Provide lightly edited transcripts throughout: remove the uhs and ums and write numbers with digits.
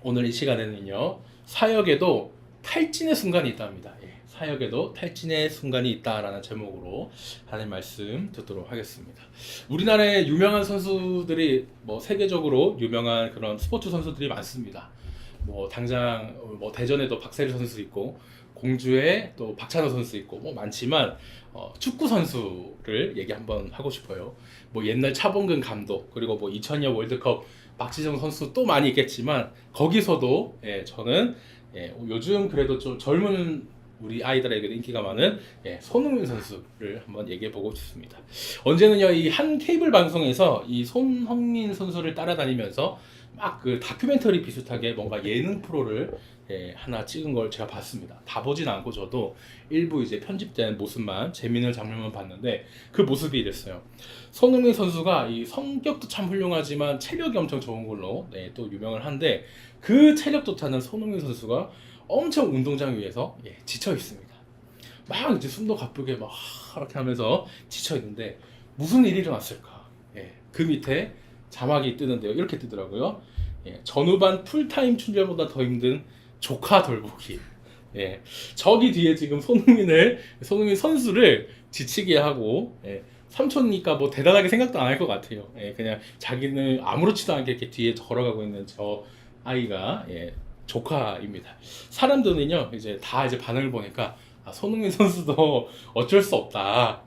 오늘 이 시간에는요, 사역에도 탈진의 순간이 있답니다. 예, 사역에도 탈진의 순간이 있다라는 제목으로 하나님 말씀 듣도록 하겠습니다. 우리나라에 유명한 선수들이 세계적으로 유명한 그런 스포츠 선수들이 많습니다. 당장 대전에도 박세리 선수 있고 공주에 또 박찬호 선수 있고 많지만 축구 선수를 얘기 한번 하고 싶어요. 옛날 차범근 감독 그리고 2002년 월드컵 박지성 선수 또 많이 있겠지만 거기서도 저는 요즘 그래도 좀 젊은 우리 아이들에게도 인기가 많은 손흥민 선수를 한번 얘기해 보고 싶습니다. 언제는요 이 한 케이블 방송에서 이 손흥민 선수를 따라다니면서 막 그 다큐멘터리 비슷하게 뭔가 예능 프로를 하나 찍은 걸 제가 봤습니다. 다 보진 않고 저도 일부 이제 편집된 모습만 재미있는 장면만 봤는데 그 모습이 이랬어요. 손흥민 선수가 이 성격도 참 훌륭하지만 체력이 엄청 좋은 걸로 또 유명을 한데 그 체력 좋다는 손흥민 선수가 엄청 운동장 위에서 지쳐 있습니다. 막 이제 숨도 가쁘게 막 이렇게 하면서 지쳐 있는데 무슨 일이 일어났을까? 그 밑에 자막이 뜨는데요. 이렇게 뜨더라고요. 전후반 풀타임 출연보다 더 힘든 조카 돌보기. 저기 뒤에 지금 손흥민 선수를 지치게 하고, 삼촌이니까 대단하게 생각도 안 할 것 같아요. 그냥 자기는 아무렇지도 않게 이렇게 뒤에 걸어가고 있는 저 아이가, 조카입니다. 사람들은요, 이제 반응을 보니까, 손흥민 선수도 어쩔 수 없다.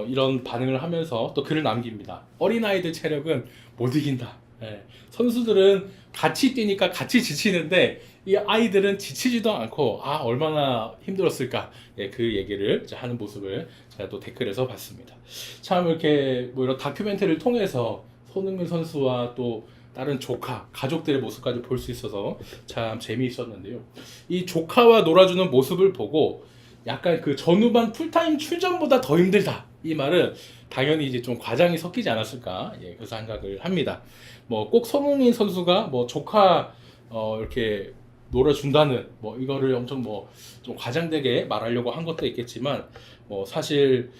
이런 반응을 하면서 또 글을 남깁니다. 어린아이들 체력은 못 이긴다. 선수들은 같이 뛰니까 같이 지치는데 이 아이들은 지치지도 않고 얼마나 힘들었을까 그 얘기를 하는 모습을 제가 또 댓글에서 봤습니다. 참 이렇게 이런 다큐멘터리를 통해서 손흥민 선수와 또 다른 조카, 가족들의 모습까지 볼 수 있어서 참 재미있었는데요. 이 조카와 놀아주는 모습을 보고 약간 그 전후반 풀타임 출전보다 더 힘들다. 이 말은 당연히 이제 좀 과장이 섞이지 않았을까 그 생각을 합니다. 꼭 손흥민 선수가 조카 이렇게 놀아준다는 이거를 엄청 좀 과장되게 말하려고 한 것도 있겠지만 사실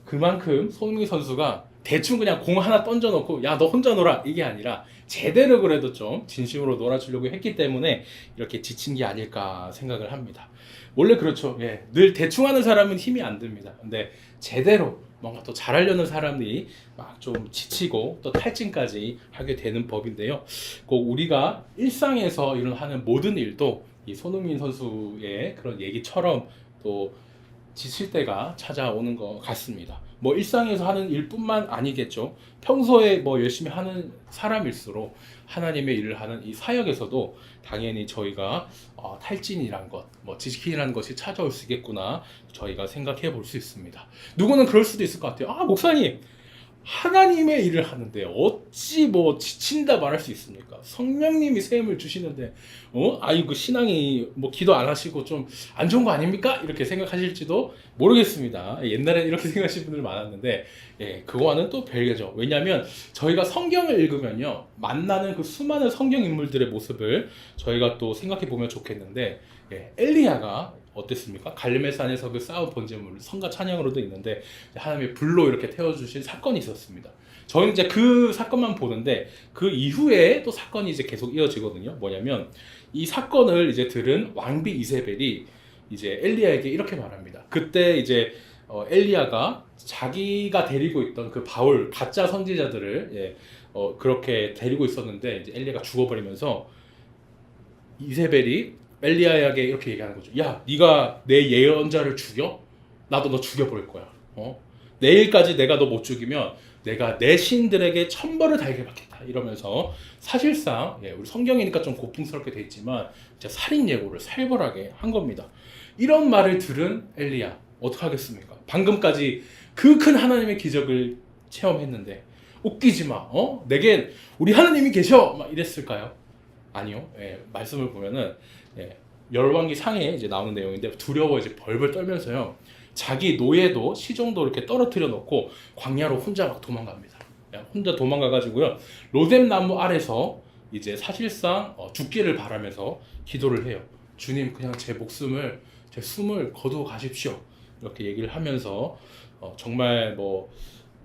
그만큼 손흥민 선수가 대충 그냥 공 하나 던져놓고 야 너 혼자 놀아 이게 아니라 제대로 그래도 좀 진심으로 놀아주려고 했기 때문에 이렇게 지친 게 아닐까 생각을 합니다. 원래 그렇죠. 늘 대충 하는 사람은 힘이 안 듭니다. 근데 제대로 뭔가 또 잘하려는 사람이 막 좀 지치고 또 탈진까지 하게 되는 법인데요. 꼭 우리가 일상에서 하는 모든 일도 이 손흥민 선수의 그런 얘기처럼 또 지칠 때가 찾아오는 것 같습니다. 일상에서 하는 일뿐만 아니겠죠. 평소에 열심히 하는 사람일수록 하나님의 일을 하는 이 사역에서도 당연히 저희가 탈진이란 것, 지식이라는 것이 찾아올 수 있겠구나 저희가 생각해 볼 수 있습니다. 누구는 그럴 수도 있을 것 같아요. 목사님 하나님의 일을 하는데 어찌 지친다 말할 수 있습니까? 성령님이 셈을 주시는데 아이고 신앙이 기도 안 하시고 좀 안 좋은 거 아닙니까? 이렇게 생각하실지도 모르겠습니다. 옛날에 이렇게 생각하시는 분들 많았는데 그거와는 또 별개죠. 왜냐하면 저희가 성경을 읽으면요 만나는 그 수많은 성경 인물들의 모습을 저희가 또 생각해 보면 좋겠는데 엘리야가 어땠습니까? 갈멜산에서 그 쌓은 번제물 성가 찬양으로도 있는데 하나님의 불로 이렇게 태워주신 사건이 있었습니다. 저희는 이제 그 사건만 보는데 그 이후에 또 사건이 이제 계속 이어지거든요. 뭐냐면 이 사건을 이제 들은 왕비 이세벨이 이제 엘리야에게 이렇게 말합니다. 그때 이제 엘리야가 자기가 데리고 있던 그 바울 가짜 선지자들을 그렇게 데리고 있었는데 이제 엘리야가 죽어버리면서 이세벨이 엘리야에게 이렇게 얘기하는 거죠. 야, 네가 내 예언자를 죽여? 나도 너 죽여버릴 거야. 내일까지 내가 너 못 죽이면 내가 내 신들에게 천벌을 달게 받겠다. 이러면서 사실상 우리 성경이니까 좀 고풍스럽게 돼 있지만 살인 예고를 살벌하게 한 겁니다. 이런 말을 들은 엘리야 어떡하겠습니까? 방금까지 그 큰 하나님의 기적을 체험했는데 웃기지 마. 내겐 우리 하나님이 계셔. 막 이랬을까요? 아니요. 말씀을 보면은 열왕기 상에 이제 나오는 내용인데 두려워 이제 벌벌 떨면서요. 자기 노예도 시종도 이렇게 떨어뜨려 놓고 광야로 혼자 막 도망갑니다. 혼자 도망가가지고요. 로뎀 나무 아래서 이제 사실상 죽기를 바라면서 기도를 해요. 주님 그냥 제 숨을 거두어 가십시오. 이렇게 얘기를 하면서 정말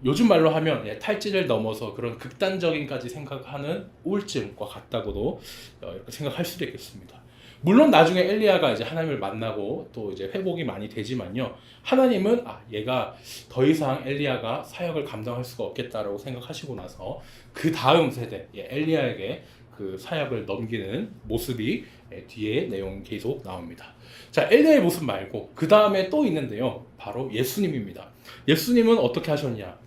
요즘 말로 하면 탈진을 넘어서 그런 극단적인까지 생각하는 우울증과 같다고도 이렇게 생각할 수도 있겠습니다. 물론 나중에 엘리야가 이제 하나님을 만나고 또 이제 회복이 많이 되지만요. 하나님은 얘가 더 이상 엘리야가 사역을 감당할 수가 없겠다라고 생각하시고 나서 그 다음 세대 엘리야에게 그 사역을 넘기는 모습이 뒤에 내용 계속 나옵니다. 자, 엘리야의 모습 말고 그 다음에 또 있는데요. 바로 예수님입니다. 예수님은 어떻게 하셨냐?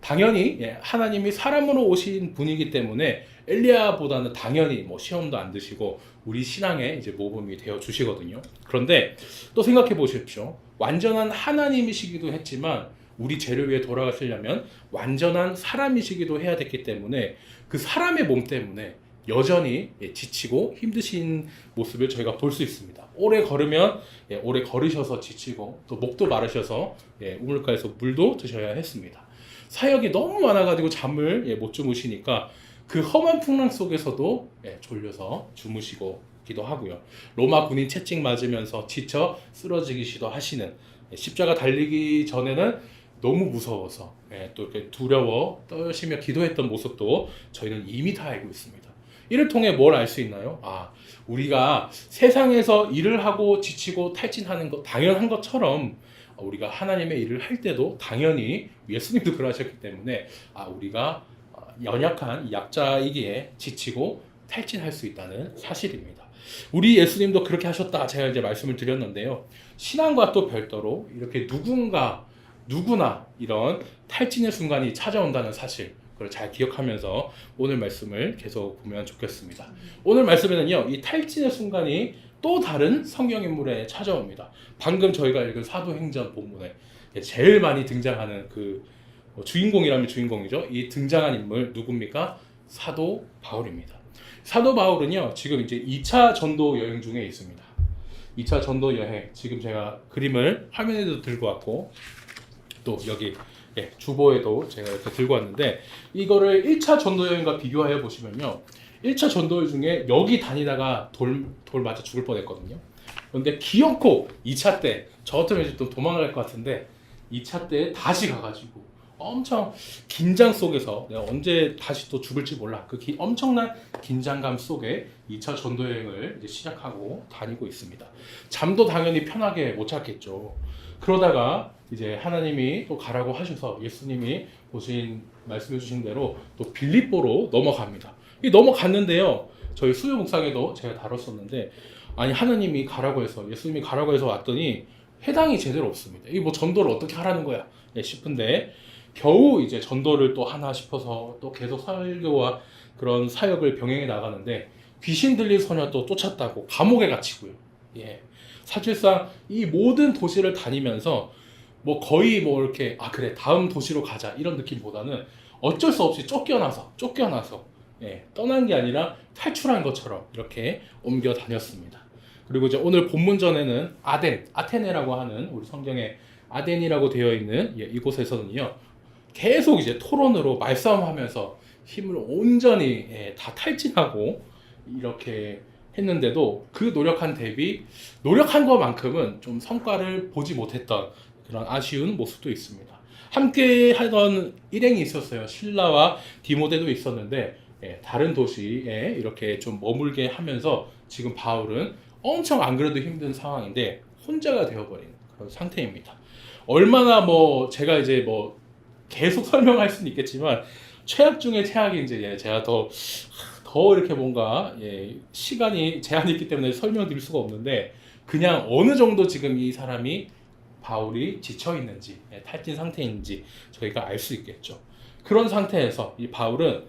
당연히 하나님이 사람으로 오신 분이기 때문에 엘리야보다는 당연히 뭐 시험도 안 드시고 우리 신앙에 이제 모범이 되어 주시거든요. 그런데 또 생각해 보십시오. 완전한 하나님이시기도 했지만 우리 죄를 위해 돌아가시려면 완전한 사람이시기도 해야 됐기 때문에 그 사람의 몸 때문에 여전히 지치고 힘드신 모습을 저희가 볼 수 있습니다. 오래 걸으면 오래 걸으셔서 지치고 또 목도 마르셔서 우물가에서 물도 드셔야 했습니다. 사역이 너무 많아가지고 잠을 못 주무시니까 그 험한 풍랑 속에서도 졸려서 주무시고 기도 하고요. 로마 군인 채찍 맞으면서 지쳐 쓰러지기도 하시는 십자가 달리기 전에는 너무 무서워서 또 이렇게 두려워 떨시며 기도했던 모습도 저희는 이미 다 알고 있습니다. 이를 통해 뭘 알 수 있나요? 우리가 세상에서 일을 하고 지치고 탈진하는 것 당연한 것처럼 우리가 하나님의 일을 할 때도 당연히 예수님도 그러셨기 때문에 우리가 연약한 약자이기에 지치고 탈진할 수 있다는 사실입니다. 우리 예수님도 그렇게 하셨다 제가 이제 말씀을 드렸는데요. 신앙과 또 별도로 이렇게 누구나 이런 탈진의 순간이 찾아온다는 사실 그걸 잘 기억하면서 오늘 말씀을 계속 보면 좋겠습니다. 오늘 말씀에는요, 이 탈진의 순간이 또 다른 성경 인물에 찾아옵니다. 방금 저희가 읽은 사도행전 본문에 제일 많이 등장하는 그 주인공이라면 주인공이죠. 이 등장한 인물 누굽니까? 사도 바울입니다. 사도 바울은요, 지금 이제 2차 전도 여행 중에 있습니다. 2차 전도 여행, 지금 제가 그림을 화면에도 들고 왔고 또 여기 주보에도 제가 이렇게 들고 왔는데 이거를 1차 전도 여행과 비교해 보시면요. 1차 전도 여행 중에 여기 다니다가 돌 맞아 죽을 뻔했거든요. 그런데 기어코 2차 때 저 같으면 이제 또 도망갈 것 같은데 2차 때 다시 가가지고 엄청 긴장 속에서 내가 언제 다시 또 죽을지 몰라 그 엄청난 긴장감 속에 2차 전도 여행을 이제 시작하고 다니고 있습니다. 잠도 당연히 편하게 못 잤겠죠. 그러다가 이제 하나님이 또 가라고 하셔서 예수님이 말씀해 주신 대로 또 빌립보로 넘어갑니다. 이 넘어갔는데요. 저희 수요 묵상에도 제가 다뤘었는데 하나님이 가라고 해서 예수님이 가라고 해서 왔더니 해당이 제대로 없습니다. 이 뭐 전도를 어떻게 하라는 거야 싶은데 겨우 이제 전도를 또 하나 싶어서 또 계속 설교와 그런 사역을 병행해 나가는데 귀신 들린 소녀 또 쫓았다고 감옥에 갇히고요. 사실상 이 모든 도시를 다니면서 뭐 거의 뭐 이렇게 그래 다음 도시로 가자 이런 느낌보다는 어쩔 수 없이 쫓겨나서 떠난 게 아니라 탈출한 것처럼 이렇게 옮겨 다녔습니다. 그리고 이제 오늘 본문 전에는 아테네라고 하는 우리 성경에 아덴이라고 되어 있는 이곳에서는요 계속 이제 토론으로 말싸움하면서 힘을 온전히 다 탈진하고 이렇게 했는데도 그 노력한 것만큼은 좀 성과를 보지 못했던 그런 아쉬운 모습도 있습니다. 함께 하던 일행이 있었어요. 실라와 디모데도 있었는데 다른 도시에 이렇게 좀 머물게 하면서 지금 바울은 엄청 안 그래도 힘든 상황인데 혼자가 되어버린 그런 상태입니다. 얼마나 제가 이제 계속 설명할 수는 있겠지만 최악 중에 최악이 이제 제가 더 이렇게 뭔가 시간이 제한이 있기 때문에 설명드릴 수가 없는데 그냥 어느 정도 지금 이 사람이 바울이 지쳐 있는지 탈진 상태인지 저희가 알 수 있겠죠. 그런 상태에서 이 바울은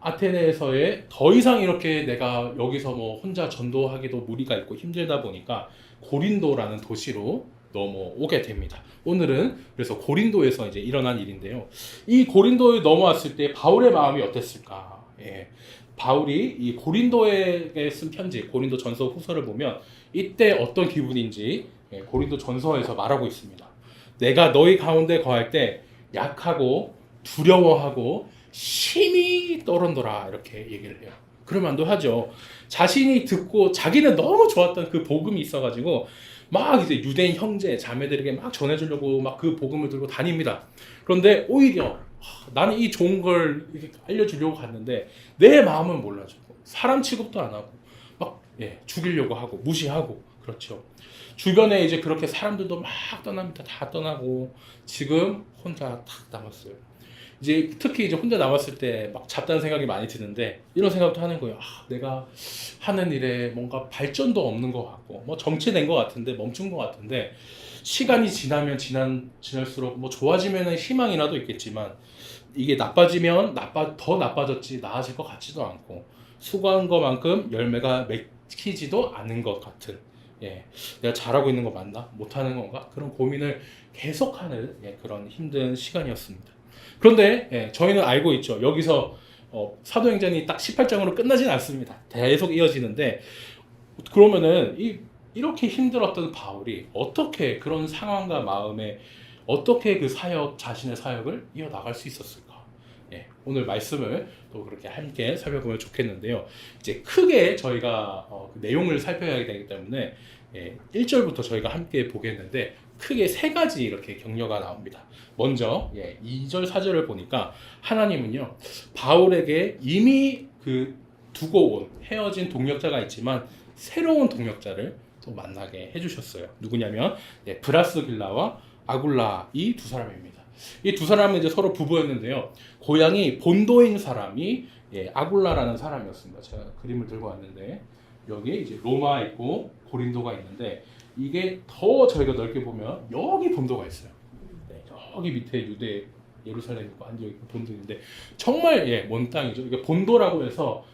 아테네에서의 더 이상 이렇게 내가 여기서 혼자 전도하기도 무리가 있고 힘들다 보니까 고린도라는 도시로 넘어오게 됩니다. 오늘은 그래서 고린도에서 이제 일어난 일인데요. 이 고린도에 넘어왔을 때 바울의 마음이 어땠을까? 바울이 이 고린도에게 쓴 편지, 고린도 전서 후서를 보면 이때 어떤 기분인지 고린도 전서에서 말하고 있습니다. 내가 너희 가운데 거할 때 약하고 두려워하고 심히 떨었노라 이렇게 얘기를 해요. 그럴만도 하죠. 자신이 듣고 자기는 너무 좋았던 그 복음이 있어가지고 막 이제 유대인 형제 자매들에게 막 전해주려고 막 그 복음을 들고 다닙니다. 그런데 오히려 나는 이 좋은 걸 이렇게 알려주려고 갔는데 내 마음은 몰라주고 사람 취급도 안 하고 막 죽이려고 하고 무시하고 그렇죠. 주변에 이제 그렇게 사람들도 막 떠납니다. 다 떠나고 지금 혼자 탁 남았어요. 이제 특히 이제 혼자 남았을 때 막 잡다한 생각이 많이 드는데 이런 생각도 하는 거예요. 내가 하는 일에 뭔가 발전도 없는 것 같고 뭐 정체된 것 같은데 멈춘 것 같은데 시간이 지나면 지날수록 뭐 좋아지면은 희망이라도 있겠지만 이게 나빠지면 더 나빠졌지 나아질 것 같지도 않고 수고한 것만큼 열매가 맺히지도 않은 것 같은 내가 잘하고 있는 거 맞나? 못하는 건가? 그런 고민을 계속하는 그런 힘든 시간이었습니다. 그런데 저희는 알고 있죠. 여기서 사도행전이 딱 18장으로 끝나진 않습니다. 계속 이어지는데 그러면은 이렇게 힘들었던 바울이 어떻게 그런 상황과 마음에 어떻게 그 자신의 사역을 이어나갈 수 있었을까? 오늘 말씀을 또 그렇게 함께 살펴보면 좋겠는데요. 이제 크게 저희가 그 내용을 살펴야 되기 때문에 1절부터 저희가 함께 보겠는데 크게 세 가지 이렇게 격려가 나옵니다. 먼저 2절 4절을 보니까 하나님은요 바울에게 이미 그 두고 온 헤어진 동역자가 있지만 새로운 동역자를 또 만나게 해주셨어요. 누구냐면 브라스길라와 아굴라 이 두 사람입니다. 이 두 사람은 이제 서로 부부였는데요. 고향이 본도인 사람이 아굴라라는 사람이었습니다. 제가 그림을 들고 왔는데 여기 이제 로마 있고 고린도가 있는데 이게 더 저희가 넓게 보면 여기 본도가 있어요. 여기 밑에 유대 예루살렘 있고 안디옥 있고 본도인데 정말 먼 땅이죠. 이게 본도라고 해서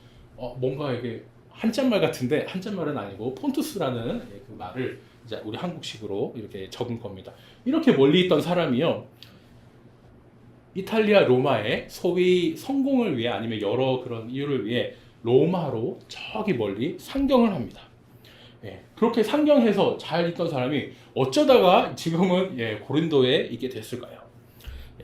뭔가 이게 한자말 같은데 한자말은 아니고 폰투스라는 그 말을 이제 우리 한국식으로 이렇게 적은 겁니다. 이렇게 멀리 있던 사람이요. 이탈리아 로마의 소위 성공을 위해 아니면 여러 그런 이유를 위해 로마로 저기 멀리 상경을 합니다. 그렇게 상경해서 잘 있던 사람이 어쩌다가 지금은 고린도에 있게 됐을까요?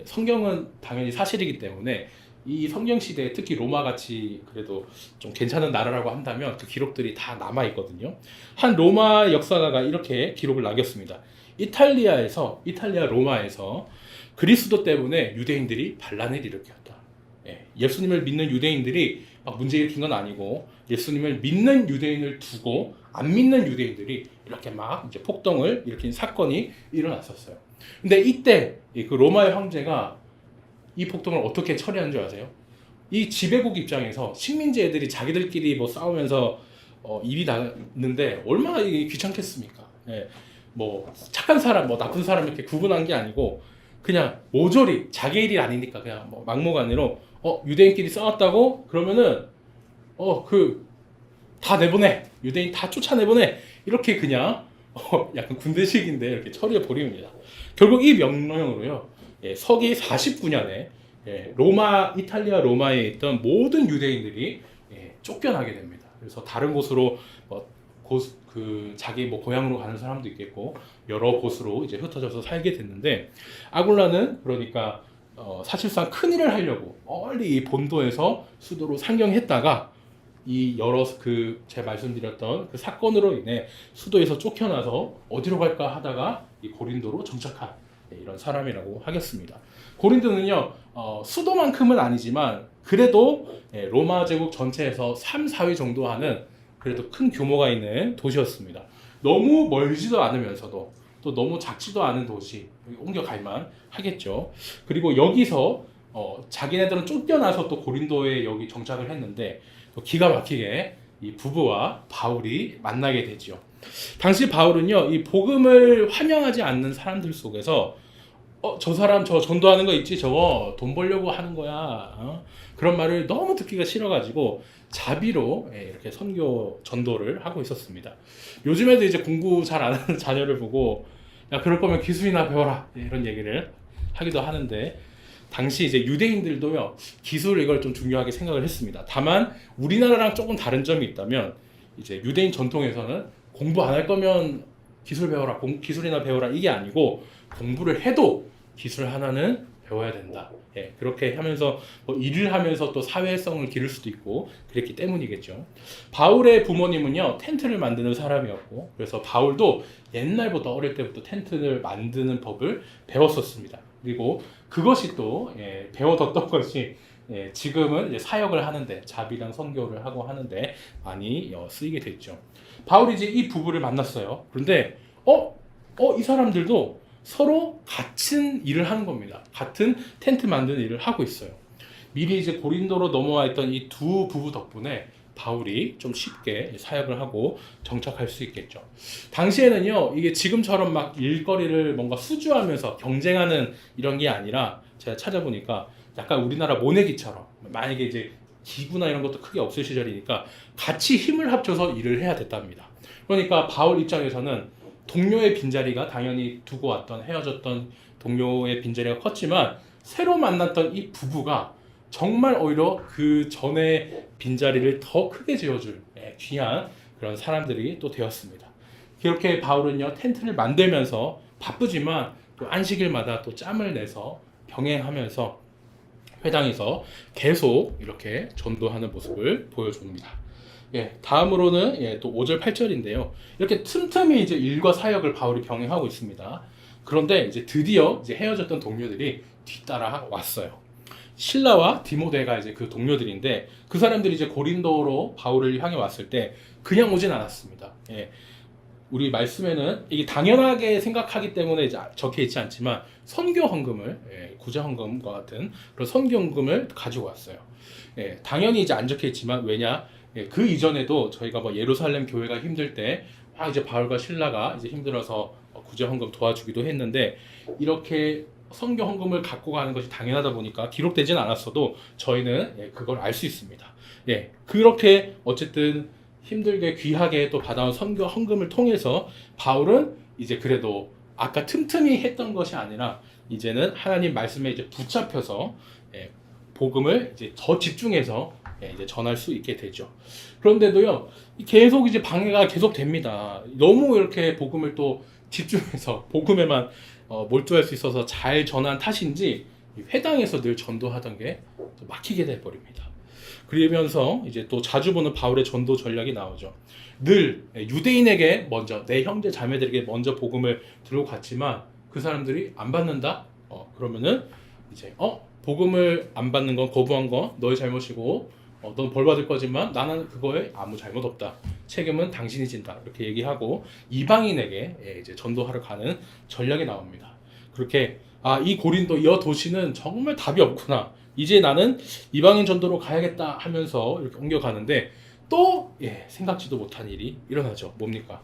성경은 당연히 사실이기 때문에 이 성경 시대에 특히 로마 같이 그래도 좀 괜찮은 나라라고 한다면 그 기록들이 다 남아 있거든요. 한 로마 역사가가 이렇게 기록을 남겼습니다. 이탈리아 로마에서 그리스도 때문에 유대인들이 반란을 일으켰다. 예수님을 믿는 유대인들이 막 문제 일으킨 건 아니고 예수님을 믿는 유대인을 두고 안 믿는 유대인들이 이렇게 막 이제 폭동을 일으킨 사건이 일어났었어요. 근데 이때 그 로마의 황제가 이 폭동을 어떻게 처리한 줄 아세요? 이 지배국 입장에서 식민지 애들이 자기들끼리 뭐 싸우면서 일이 나는데 얼마나 이게 귀찮겠습니까? 뭐 착한 사람, 뭐 나쁜 사람 이렇게 구분한 게 아니고 그냥 모조리 자기 일이 아니니까 그냥 뭐 막무가내로 유대인끼리 싸웠다고 그러면은 다 내보내, 유대인 다 쫓아내보내 이렇게 그냥 약간 군대식인데 이렇게 처리해 버립니다. 결국 이 명령으로요 서기 49년에 이탈리아 로마에 있던 모든 유대인들이 쫓겨나게 됩니다. 그래서 다른 곳으로 자기 고향으로 가는 사람도 있겠고 여러 곳으로 이제 흩어져서 살게 됐는데 아굴라는 그러니까 사실상 큰 일을 하려고 멀리 이 본도에서 수도로 상경했다가 이 제 말씀드렸던 그 사건으로 인해 수도에서 쫓겨나서 어디로 갈까 하다가 이 고린도로 정착한 이런 사람이라고 하겠습니다. 고린도는요 수도만큼은 아니지만 그래도 로마 제국 전체에서 3, 4위 정도 하는 그래도 큰 규모가 있는 도시였습니다. 너무 멀지도 않으면서도 또 너무 작지도 않은 도시, 옮겨갈만 하겠죠. 그리고 여기서 자기네들은 쫓겨나서 또 고린도에 여기 정착을 했는데 또 기가 막히게 이 부부와 바울이 만나게 되죠. 당시 바울은요 이 복음을 환영하지 않는 사람들 속에서 저 사람 저 전도하는 거 있지 저거 돈 벌려고 하는 거야 그런 말을 너무 듣기가 싫어가지고 자비로 이렇게 선교 전도를 하고 있었습니다. 요즘에도 이제 공부 잘 안 하는 자녀를 보고 야 그럴 거면 기술이나 배워라 이런 얘기를 하기도 하는데 당시 이제 유대인들도요 기술 이걸 좀 중요하게 생각을 했습니다. 다만 우리나라랑 조금 다른 점이 있다면 이제 유대인 전통에서는 공부 안 할 거면 기술 배워라 기술이나 배워라 이게 아니고 공부를 해도 기술 하나는 배워야 된다. 예, 그렇게 하면서 뭐 일을 하면서 또 사회성을 기를 수도 있고 그랬기 때문이겠죠. 바울의 부모님은요 텐트를 만드는 사람이었고 그래서 바울도 옛날부터 어릴 때부터 텐트를 만드는 법을 배웠었습니다. 그리고 그것이 또 배워뒀던 것이 지금은 이제 사역을 하는데 자비랑 선교를 하고 하는데 많이 쓰이게 됐죠. 바울이 이제 이 부부를 만났어요. 그런데 이 사람들도 서로 같은 일을 하는 겁니다. 같은 텐트 만드는 일을 하고 있어요. 미리 이제 고린도로 넘어와 있던 이 두 부부 덕분에 바울이 좀 쉽게 사역을 하고 정착할 수 있겠죠. 당시에는요, 이게 지금처럼 막 일거리를 뭔가 수주하면서 경쟁하는 이런 게 아니라 제가 찾아보니까 약간 우리나라 모내기처럼 만약에 이제 기구나 이런 것도 크게 없을 시절이니까 같이 힘을 합쳐서 일을 해야 됐답니다. 그러니까 바울 입장에서는 동료의 빈자리가 당연히 두고 왔던 헤어졌던 동료의 빈자리가 컸지만 새로 만났던 이 부부가 정말 오히려 그 전에 빈자리를 더 크게 지어줄 귀한 그런 사람들이 또 되었습니다. 그렇게 바울은요 텐트를 만들면서 바쁘지만 또 안식일마다 또 짬을 내서 병행하면서 회당에서 계속 이렇게 전도하는 모습을 보여줍니다. 다음으로는 또 5절 8절인데요. 이렇게 틈틈이 이제 일과 사역을 바울이 병행하고 있습니다. 그런데 이제 드디어 이제 헤어졌던 동료들이 뒤따라 왔어요. 실라와 디모데가 이제 그 동료들인데 그 사람들이 이제 고린도로 바울을 향해 왔을 때 그냥 오진 않았습니다. 우리 말씀에는 이게 당연하게 생각하기 때문에 이제 적혀 있지 않지만 선교 헌금을 구제 헌금과 같은 그런 선교 헌금을 가지고 왔어요. 당연히 이제 안 적혀 있지만 왜냐? 그 이전에도 저희가 뭐 예루살렘 교회가 힘들 때 이제 바울과 실라가 이제 힘들어서 구제 헌금 도와주기도 했는데 이렇게 선교 헌금을 갖고 가는 것이 당연하다 보니까 기록되진 않았어도 저희는 그걸 알 수 있습니다. 그렇게 어쨌든 힘들게 귀하게 또 받아온 선교 헌금을 통해서 바울은 이제 그래도 아까 틈틈이 했던 것이 아니라 이제는 하나님 말씀에 이제 붙잡혀서 복음을 이제 더 집중해서 이제 전할 수 있게 되죠. 그런데도요 계속 이제 방해가 계속 됩니다. 너무 이렇게 복음을 또 집중해서 복음에만 몰두할 수 있어서 잘 전한 탓인지 회당에서 늘 전도하던 게 막히게 돼 버립니다. 그러면서 이제 또 자주 보는 바울의 전도 전략이 나오죠. 늘 유대인에게 먼저 내 형제 자매들에게 먼저 복음을 들고 갔지만 그 사람들이 안 받는다. 그러면은 이제 복음을 안 받는 건 거부한 건 너의 잘못이고 넌 벌 받을 거지만 나는 그거에 아무 잘못 없다. 책임은 당신이 진다. 이렇게 얘기하고 이방인에게 이제 전도하러 가는 전략이 나옵니다. 그렇게 이 고린도 이 도시는 정말 답이 없구나. 이제 나는 이방인 전도로 가야겠다 하면서 이렇게 옮겨가는데 또 생각지도 못한 일이 일어나죠. 뭡니까?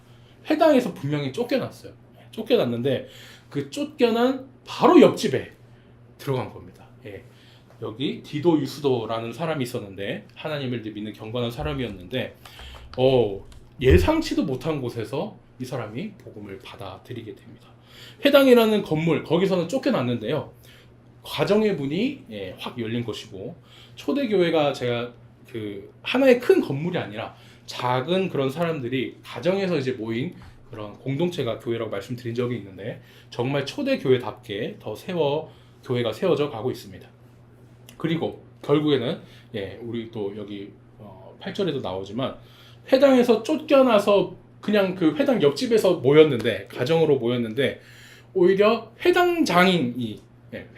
회당에서 분명히 쫓겨났어요. 쫓겨났는데 그 쫓겨난 바로 옆집에 들어간 겁니다. 여기 디도 유스도라는 사람이 있었는데 하나님을 믿는 경건한 사람이었는데 예상치도 못한 곳에서 이 사람이 복음을 받아들이게 됩니다. 회당이라는 건물 거기서는 쫓겨났는데요. 가정의 문이 확 열린 것이고 초대교회가 제가 그 하나의 큰 건물이 아니라 작은 그런 사람들이 가정에서 이제 모인 그런 공동체가 교회라고 말씀드린 적이 있는데 정말 초대교회답게 더 교회가 세워져 가고 있습니다. 그리고 결국에는 우리 또 여기 8절에도 나오지만 회당에서 쫓겨나서 그냥 그 회당 옆집에서 모였는데 가정으로 모였는데 오히려 회당장인이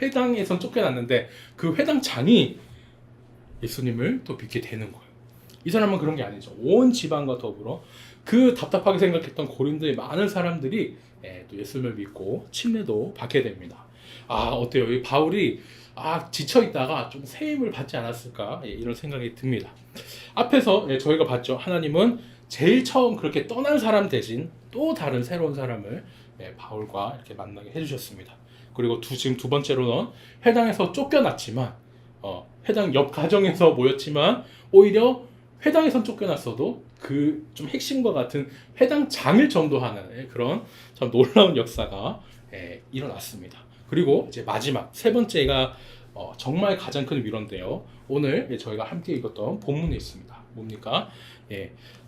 회당에선 쫓겨났는데 그 회당장이 예수님을 또 믿게 되는 거예요. 이 사람은 그런 게 아니죠. 온 지방과 더불어 그 답답하게 생각했던 고린도의 많은 사람들이 또 예수님을 믿고 침례도 받게 됩니다. 어때요? 이 바울이 지쳐 있다가 좀 새 힘을 받지 않았을까 이런 생각이 듭니다. 앞에서 저희가 봤죠. 하나님은 제일 처음 그렇게 떠난 사람 대신 또 다른 새로운 사람을 바울과 이렇게 만나게 해주셨습니다. 그리고 지금 두 번째로는 회당에서 쫓겨났지만 회당 옆 가정에서 모였지만 오히려 회당에선 쫓겨났어도 그 좀 핵심과 같은 회당장을 전도하는 그런 참 놀라운 역사가 일어났습니다. 그리고 이제 마지막 세 번째가 정말 가장 큰 위로인데요. 오늘 저희가 함께 읽었던 본문에 있습니다. 뭡니까?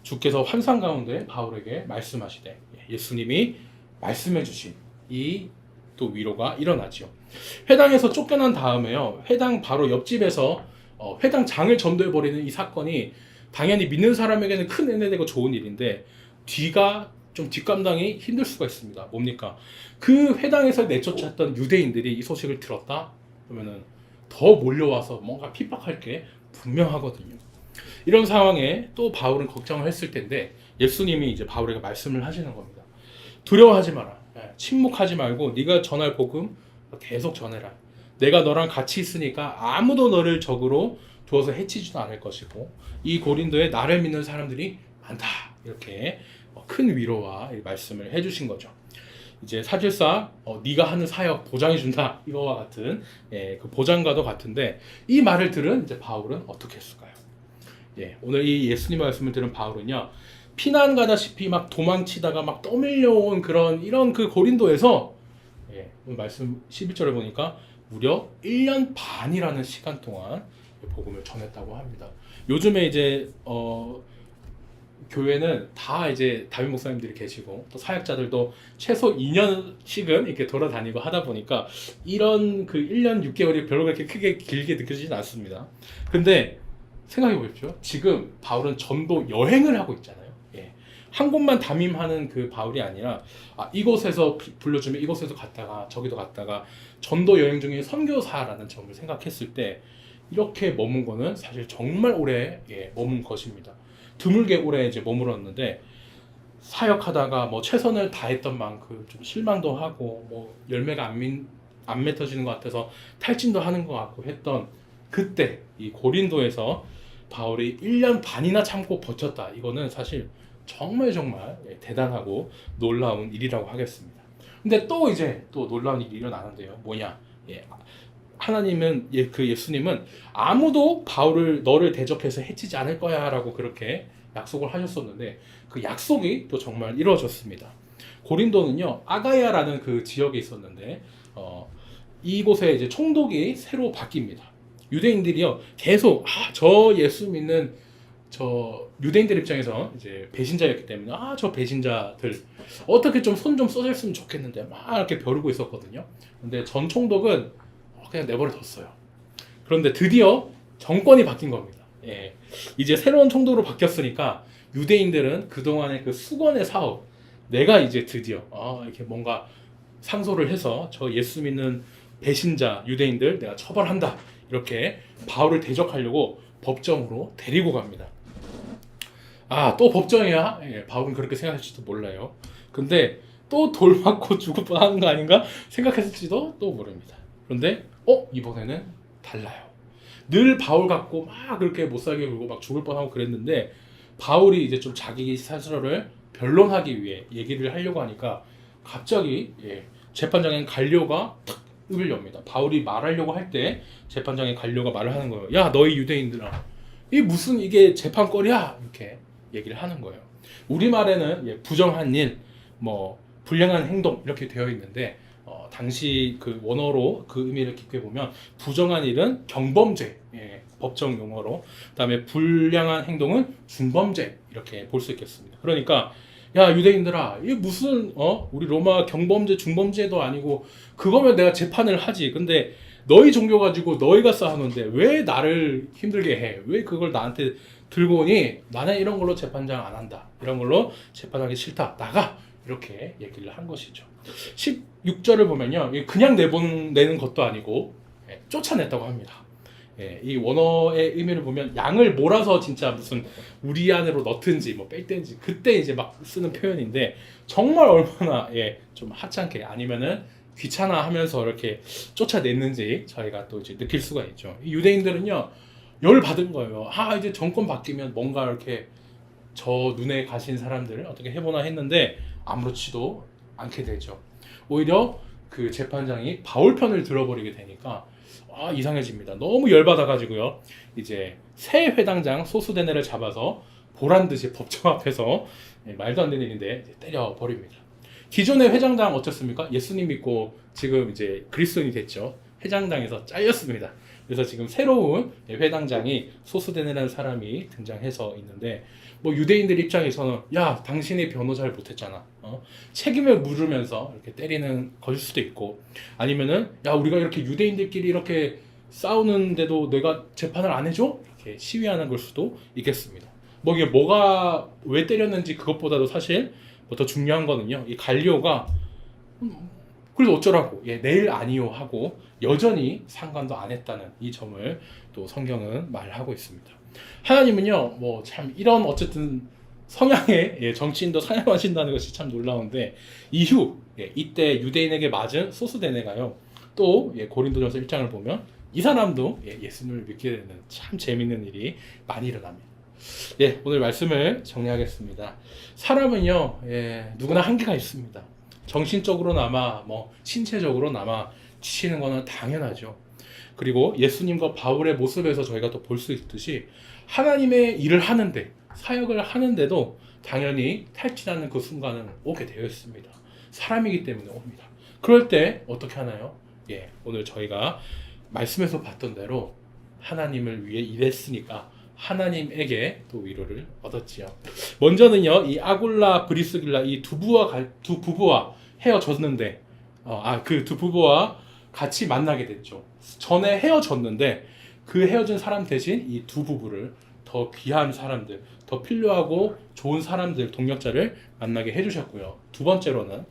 주께서 환상 가운데 바울에게 말씀하시되 예수님이 말씀해 주신 이 또 위로가 일어나죠. 회당에서 쫓겨난 다음에요. 회당 바로 옆집에서 회당장을 전도해버리는 이 사건이 당연히 믿는 사람에게는 큰 은혜 되고 좋은 일인데 뒤가 좀 뒷감당이 힘들 수가 있습니다. 뭡니까? 그 회당에서 내쫓았던 유대인들이 이 소식을 들었다? 그러면은 더 몰려와서 뭔가 핍박할 게 분명하거든요. 이런 상황에 또 바울은 걱정을 했을 텐데 예수님이 이제 바울에게 말씀을 하시는 겁니다. 두려워하지 마라. 침묵하지 말고 네가 전할 복음 계속 전해라. 내가 너랑 같이 있으니까 아무도 너를 적으로 두어서 해치지도 않을 것이고 이 고린도에 나를 믿는 사람들이 많다. 이렇게 큰 위로와 말씀을 해주신 거죠. 이제 사실상 네가 하는 사역 보장해 준다 이거와 같은 그 보장과도 같은데 이 말을 들은 이제 바울은 어떻게 했을까요? 오늘 이 예수님 말씀을 들은 바울은요 피난 가다시피 막 도망치다가 막 떠밀려온 이런 그 고린도에서 오늘 말씀 11절을 보니까 무려 1년 반이라는 시간 동안 복음을 전했다고 합니다. 요즘에 이제 교회는 다 이제 담임 목사님들이 계시고 또 사역자들도 최소 2년씩은 이렇게 돌아다니고 하다 보니까 이런 그 1년 6개월이 별로 그렇게 크게 길게 느껴지진 않습니다. 근데 생각해 보십시오. 지금 바울은 전도 여행을 하고 있잖아요. 한 곳만 담임하는 그 바울이 아니라 이곳에서 불러주면 이곳에서 갔다가 저기도 갔다가 전도 여행 중에 선교사라는 점을 생각했을 때 이렇게 머문 거는 사실 정말 오래 머문 것입니다. 드물게 오래 이제 머물었는데 사역하다가 뭐 최선을 다했던 만큼 좀 실망도 하고 뭐 열매가 안 맺어지는 것 같아서 탈진도 하는 것 같고 했던 그때 이 고린도에서 바울이 1년 반이나 참고 버텼다. 이거는 사실 정말 대단하고 놀라운 일이라고 하겠습니다. 근데 또 이제 또 놀라운 일이 일어나는데요. 뭐냐? 하나님은 그 예수님은 아무도 바울을 너를 대적해서 해치지 않을 거야라고 그렇게 약속을 하셨었는데 그 약속이 또 정말 이루어졌습니다. 고린도는요 아가야라는 그 지역에 있었는데 이곳에 이제 총독이 새로 바뀝니다. 유대인들이요 계속 저 예수 믿는 저 유대인들 입장에서 이제 배신자였기 때문에 저 배신자들 어떻게 좀 손 좀 써줬으면 좋겠는데 막 이렇게 벼르고 있었거든요. 근데 전 총독은 그냥 내버려뒀어요. 그런데 드디어 정권이 바뀐 겁니다. 이제 새로운 총독으로 바뀌었으니까 유대인들은 그동안의 그 수건의 사업 내가 이제 드디어 이렇게 뭔가 상소를 해서 저 예수 믿는 배신자 유대인들 내가 처벌한다 이렇게 바울을 대적하려고 법정으로 데리고 갑니다. 또 법정이야? 바울은 그렇게 생각할지도 몰라요. 근데 또 돌 맞고 죽을 뻔하는 거 아닌가 생각했을지도 또 모릅니다. 그런데 이번에는 달라요. 늘 바울 갖고 막 그렇게 못살게 굴고 막 죽을 뻔하고 그랬는데 바울이 이제 좀 자기 스스로를 변론하기 위해 얘기를 하려고 하니까 갑자기 재판장인 갈료가 탁 입을 엽니다. 바울이 말하려고 할 때 재판장인 갈료가 말을 하는 거예요. 야 너희 유대인들아 이 무슨 이게 재판거리야 이렇게 얘기를 하는 거예요. 우리말에는 부정한 일, 뭐 불량한 행동 이렇게 되어 있는데 당시 그 원어로 그 의미를 깊게 보면 부정한 일은 경범죄, 법정 용어로 그다음에 불량한 행동은 중범죄 이렇게 볼 수 있겠습니다. 그러니까 야 유대인들아 이게 무슨 우리 로마 경범죄 중범죄도 아니고 그거면 내가 재판을 하지. 근데 너희 종교 가지고 너희가 싸우는데 왜 나를 힘들게 해? 왜 그걸 나한테 들고 오니? 나는 이런 걸로 재판장 안 한다. 이런 걸로 재판하기 싫다. 나가. 이렇게 얘기를 한 것이죠. 16절을 보면요. 그냥 내보내는 것도 아니고 쫓아냈다고 합니다. 이 원어의 의미를 보면 양을 몰아서 진짜 무슨 우리 안으로 넣든지 뭐 뺄든지 그때 이제 막 쓰는 표현인데 정말 얼마나 좀 하찮게 아니면은 귀찮아 하면서 이렇게 쫓아냈는지 저희가 또 이제 느낄 수가 있죠. 이 유대인들은요 열 받은 거예요. 이제 정권 바뀌면 뭔가 이렇게 저 눈에 가신 사람들을 어떻게 해보나 했는데 아무렇지도 않게 되죠. 오히려 그 재판장이 바울 편을 들어버리게 되니까 이상해집니다. 너무 열받아가지고요. 이제 새 회당장 소수된 애를 잡아서 보란듯이 법정 앞에서 말도 안 되는 일인데 때려버립니다. 기존의 회장장 어떻습니까? 예수님 믿고 지금 이제 그리스도인이 됐죠. 회장장에서 잘렸습니다. 그래서 지금 새로운 회당장이 소스데네라는 사람이 등장해서 있는데 뭐 유대인들 입장에서는 야 당신이 변호 잘 못했잖아. 책임을 물으면서 이렇게 때리는 것일 수도 있고 아니면은 야 우리가 이렇게 유대인들끼리 이렇게 싸우는데도 내가 재판을 안 해줘? 이렇게 시위하는 걸 수도 있겠습니다. 뭐 이게 뭐가 왜 때렸는지 그것보다도 사실 뭐 더 중요한 거는요. 이 갈리오가 그래도 어쩌라고 내일 아니요 하고 여전히 상관도 안 했다는 이 점을 또 성경은 말하고 있습니다. 하나님은요 뭐 참 이런 어쨌든 성향의 정치인도 사용하신다는 것이 참 놀라운데 이후 이때 유대인에게 맞은 소스데네가요 또 고린도전서 1장을 보면 이 사람도 예수님을 믿게 되는 참 재밌는 일이 많이 일어납니다. 오늘 말씀을 정리하겠습니다. 사람은요 누구나 한계가 있습니다. 정신적으로나마 뭐 신체적으로나마 지치는 것은 당연하죠. 그리고 예수님과 바울의 모습에서 저희가 또 볼 수 있듯이 하나님의 일을 하는데 사역을 하는데도 당연히 탈진하는 그 순간은 오게 되어 있습니다. 사람이기 때문에 옵니다. 그럴 때 어떻게 하나요? 오늘 저희가 말씀에서 봤던 대로 하나님을 위해 일했으니까 하나님에게 또 위로를 얻었지요. 먼저는요, 이 아굴라 브리스길라 이 두 부부와 헤어졌는데, 그 두 부부와 같이 만나게 됐죠. 전에 헤어졌는데 그 헤어진 사람 대신 이 두 부부를 더 귀한 사람들, 더 필요하고 좋은 사람들, 동력자를 만나게 해주셨고요. 두 번째로는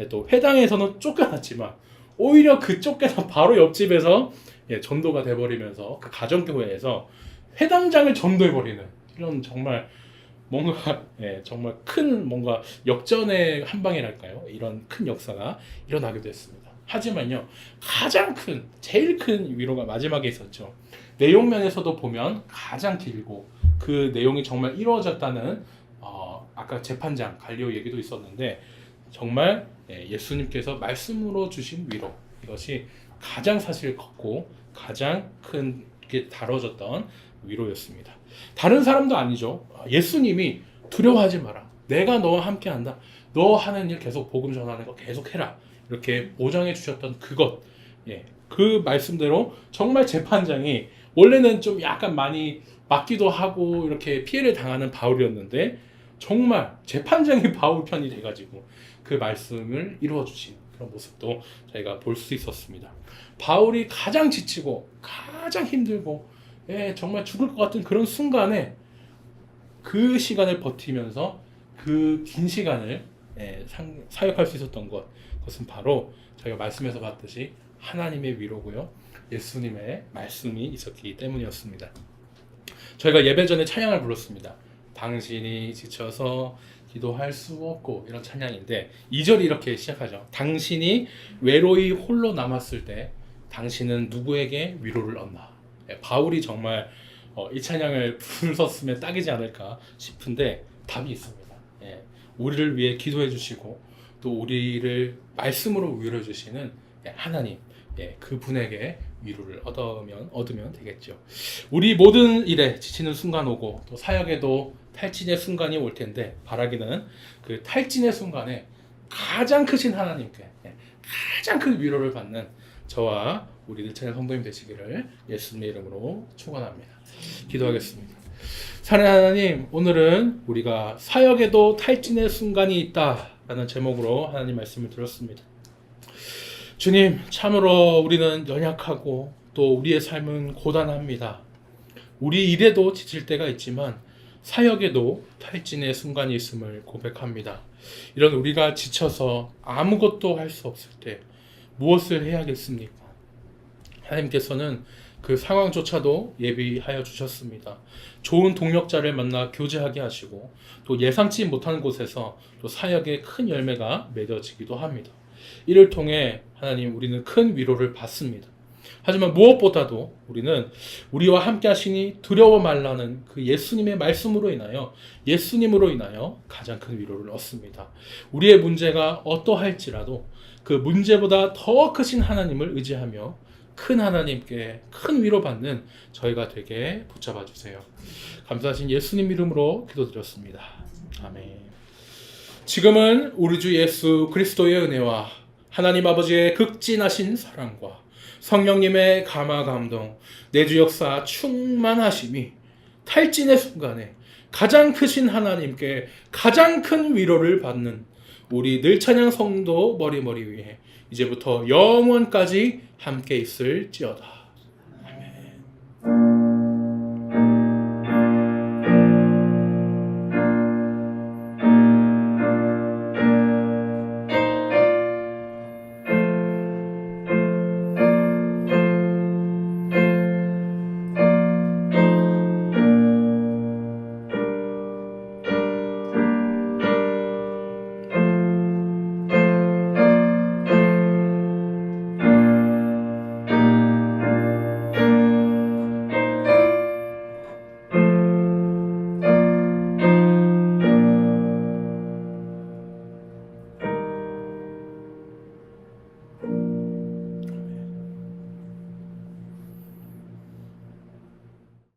또 회당에서는 쫓겨났지만 오히려 그 쫓겨난 바로 옆집에서 전도가 돼버리면서 그 가정교회에서 회당장을 전도해버리는 이런 정말 뭔가 정말 큰 뭔가 역전의 한 방이랄까요? 이런 큰 역사가 일어나게 됐습니다. 하지만요 가장 큰 제일 큰 위로가 마지막에 있었죠. 내용 면에서도 보면 가장 길고 그 내용이 정말 이루어졌다는 아까 재판장 갈리오 얘기도 있었는데 정말 예수님께서 말씀으로 주신 위로 이것이 가장 사실 컸고 가장 크게 다뤄졌던 위로였습니다. 다른 사람도 아니죠. 예수님이 두려워하지 마라. 내가 너와 함께한다. 너 하는 일 계속 복음 전하는 거 계속 해라. 이렇게 보장해 주셨던 그것. 그 말씀대로 정말 재판장이 원래는 좀 약간 많이 맞기도 하고 이렇게 피해를 당하는 바울이었는데 정말 재판장이 바울 편이 돼가지고 그 말씀을 이루어 주신 그런 모습도 저희가 볼 수 있었습니다. 바울이 가장 지치고 가장 힘들고 정말 죽을 것 같은 그런 순간에 그 시간을 버티면서 그 긴 시간을 사역할 수 있었던 그것은 바로 저희가 말씀에서 봤듯이 하나님의 위로고요. 예수님의 말씀이 있었기 때문이었습니다. 저희가 예배 전에 찬양을 불렀습니다. 당신이 지쳐서 기도할 수 없고 이런 찬양인데 2절이 이렇게 시작하죠. 당신이 외로이 홀로 남았을 때 당신은 누구에게 위로를 얻나. 바울이 정말 이 찬양을 불렀으면 딱이지 않을까 싶은데 답이 있습니다. 우리를 위해 기도해 주시고 또 우리를 말씀으로 위로해 주시는 하나님 그분에게 위로를 얻으면 되겠죠. 우리 모든 일에 지치는 순간 오고 또 사역에도 탈진의 순간이 올 텐데 바라기는 그 탈진의 순간에 가장 크신 하나님께 가장 큰 위로를 받는 저와 우리들 찬양 성도님 되시기를 예수님의 이름으로 축원합니다. 기도하겠습니다. 사랑하는 하나님, 오늘은 우리가 사역에도 탈진의 순간이 있다라는 제목으로 하나님 말씀을 들었습니다. 주님, 참으로 우리는 연약하고 또 우리의 삶은 고단합니다. 우리 일에도 지칠 때가 있지만 사역에도 탈진의 순간이 있음을 고백합니다. 이런 우리가 지쳐서 아무것도 할 수 없을 때 무엇을 해야겠습니까? 하나님께서는 그 상황조차도 예비하여 주셨습니다. 좋은 동력자를 만나 교제하게 하시고 또 예상치 못하는 곳에서 또 사역의 큰 열매가 맺어지기도 합니다. 이를 통해 하나님 우리는 큰 위로를 받습니다. 하지만 무엇보다도 우리는 우리와 함께 하시니 두려워 말라는 그 예수님의 말씀으로 인하여 예수님으로 인하여 가장 큰 위로를 얻습니다. 우리의 문제가 어떠할지라도 그 문제보다 더 크신 하나님을 의지하며 큰 하나님께 큰 위로받는 저희가 되게 붙잡아 주세요. 감사하신 예수님 이름으로 기도드렸습니다. 아멘. 지금은 우리 주 예수 그리스도의 은혜와 하나님 아버지의 극진하신 사랑과 성령님의 감화 감동, 내주 역사 충만하심이 탈진의 순간에 가장 크신 하나님께 가장 큰 위로를 받는 우리 늘찬양 성도 머리머리 위에 이제부터 영원까지 함께 있을지어다.